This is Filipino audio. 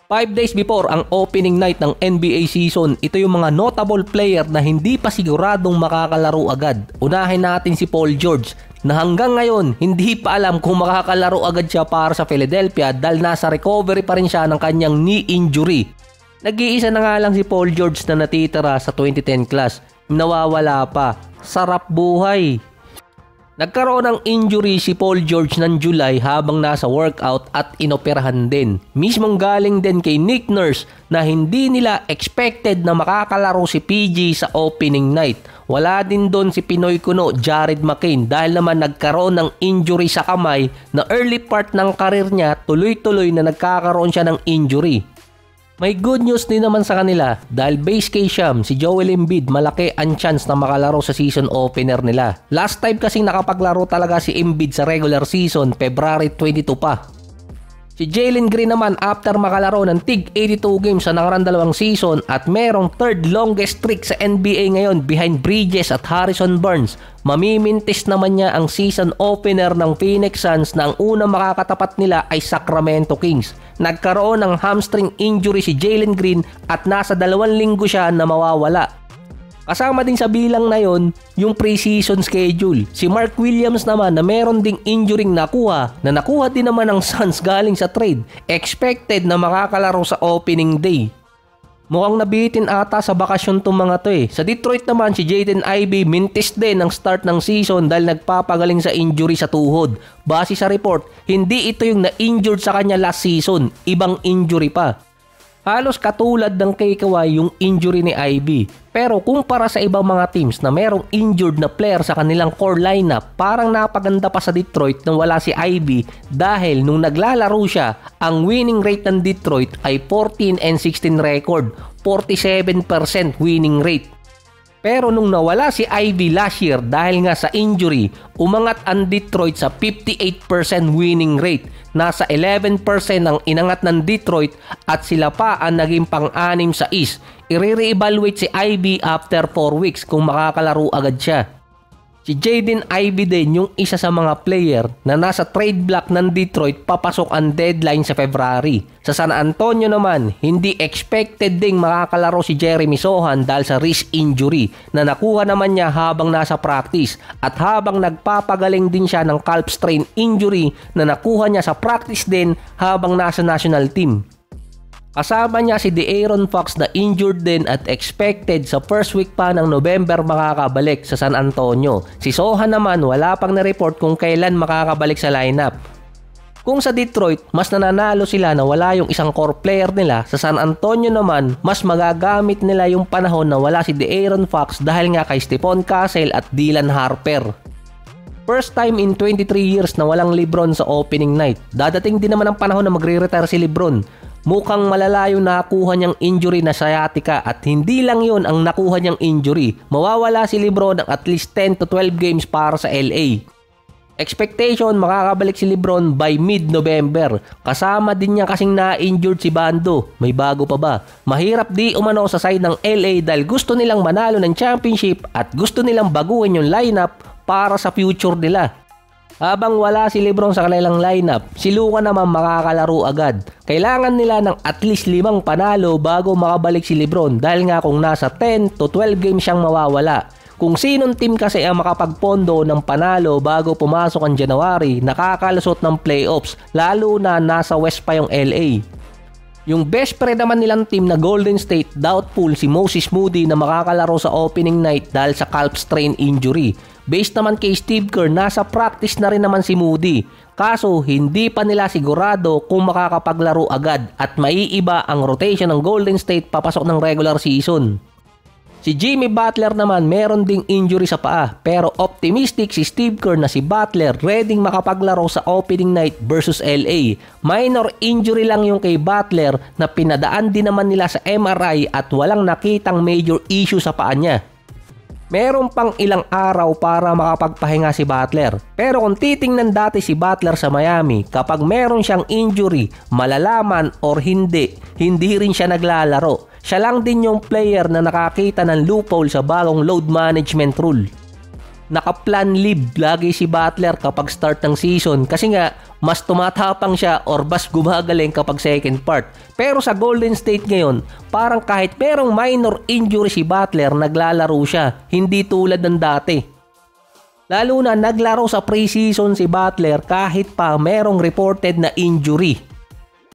5 days before ang opening night ng NBA season, ito yung mga notable player na hindi pa siguradong makakalaro agad. Unahin natin si Paul George na hanggang ngayon hindi pa alam kung makakalaro agad siya para sa Philadelphia dahil nasa recovery pa rin siya ng kanyang knee injury. Nag-iisa na nga lang si Paul George na natitira sa 2010 class. Nawawala pa. Sarap buhay. Nagkaroon ng injury si Paul George ng July habang nasa workout at inoperahan din. Mismong galing din kay Nick Nurse na hindi nila expected na makakalaro si PG sa opening night. Wala din doon si Pinoy Kuno, Jared McCain dahil naman nagkaroon ng injury sa kamay na early part ng karir niya, tuloy-tuloy na nagkakaroon siya ng injury. May good news din naman sa kanila dahil base case siyam si Joel Embiid malaki ang chance na makalaro sa season opener nila. Last time kasing nakapaglaro talaga si Embiid sa regular season, February 22 pa. Si Jalen Green naman after makalaro ng tig 82 games sa nakarang dalawang season at merong third longest streak sa NBA ngayon behind Bridges at Harrison Barnes. Mamimintis naman niya ang season opener ng Phoenix Suns na ang unang makakatapat nila ay Sacramento Kings. Nagkaroon ng hamstring injury si Jalen Green at nasa 2 linggo siya na mawawala. Kasama din sa bilang na yon yung preseason schedule. Si Mark Williams naman na meron ding injuring nakuha din naman ng Suns galing sa trade. Expected na makakalaro sa opening day. Mukhang nabitin ata sa bakasyon tong mga to eh. Sa Detroit naman si Jaden Ivey mintis din ang start ng season dahil nagpapagaling sa injury sa tuhod. Base sa report, hindi ito yung na-injured sa kanya last season. Ibang injury pa. Halos katulad ng kay Kawhi yung injury ni Ivy. Pero kumpara sa ibang mga teams na merong injured na player sa kanilang core lineup, parang napaganda pa sa Detroit nang wala si Ivy dahil nung naglalaro siya, ang winning rate ng Detroit ay 14-16 record, 47% winning rate. Pero nung nawala si Ivy last year dahil nga sa injury, umangat ang Detroit sa 58% winning rate. Nasa 11% ang inangat ng Detroit at sila pa ang naging pang-anim sa East. I-re-evaluate si Ivy after 4 weeks kung makakalaro agad siya. Si Jaden Ivey din yung isa sa mga player na nasa trade block ng Detroit papasok ang deadline sa February. Sa San Antonio naman, hindi expected ding makakalaro si Jeremy Sohan dahil sa wrist injury na nakuha naman niya habang nasa practice at habang nagpapagaling din siya ng calf strain injury na nakuha niya sa practice din habang nasa national team. Kasama niya si De'Aaron Fox na injured din at expected sa first week pa ng November makakabalik sa San Antonio. Si Sohan naman wala pang na-report kung kailan makakabalik sa lineup. Kung sa Detroit, mas nananalo sila na wala yung isang core player nila, sa San Antonio naman, mas magagamit nila yung panahon na wala si De'Aaron Fox dahil nga kay Stephon Castle at Dylan Harper. First time in 23 years na walang LeBron sa opening night. Dadating din naman ang panahon na magre-retire si LeBron. Mukhang malala yung nakuha niyang injury na sciatica at hindi lang yun ang nakuha niyang injury. Mawawala si LeBron ng at least 10 to 12 games para sa LA. Expectation makakabalik si LeBron by mid-November. Kasama din niya kasing na-injured si Bando. May bago pa ba? Mahirap di umano sa side ng LA dahil gusto nilang manalo ng championship at gusto nilang baguhin yung lineup para sa future nila. Habang wala si LeBron sa kanilang lineup, si Luka naman makakalaro agad. Kailangan nila ng at least 5 panalo bago makabalik si LeBron dahil nga kung nasa 10 to 12 games siyang mawawala. Kung sinong team kasi ang makapagpondo ng panalo bago pumasok ang January, nakakalusot ng playoffs, lalo na nasa West pa yung LA. Yung best friend naman nilang team na Golden State, doubtful si Moses Moody na makakalaro sa opening night dahil sa calf strain injury. Based naman kay Steve Kerr, nasa practice na rin naman si Moody. Kaso hindi pa nila sigurado kung makakapaglaro agad at maiiba ang rotation ng Golden State papasok ng regular season. Si Jimmy Butler naman meron ding injury sa paa pero optimistic si Steve Kerr na si Butler ready makapaglaro sa opening night versus LA. Minor injury lang yung kay Butler na pinadaan din naman nila sa MRI at walang nakitang major issue sa paa niya. Meron pang ilang araw para makapagpahinga si Butler. Pero kung titingnan dati si Butler sa Miami, kapag meron siyang injury, malalaman or hindi rin siya naglalaro. Siya lang din yung player na nakakita ng loophole sa bagong load management rule. Naka-plan leave lagi si Butler kapag start ng season kasi nga mas tumatapang siya or mas gumagaling kapag second part. Pero sa Golden State ngayon, parang kahit merong minor injury si Butler, naglalaro siya, hindi tulad ng dati. Lalo na naglaro sa preseason si Butler kahit pa merong reported na injury.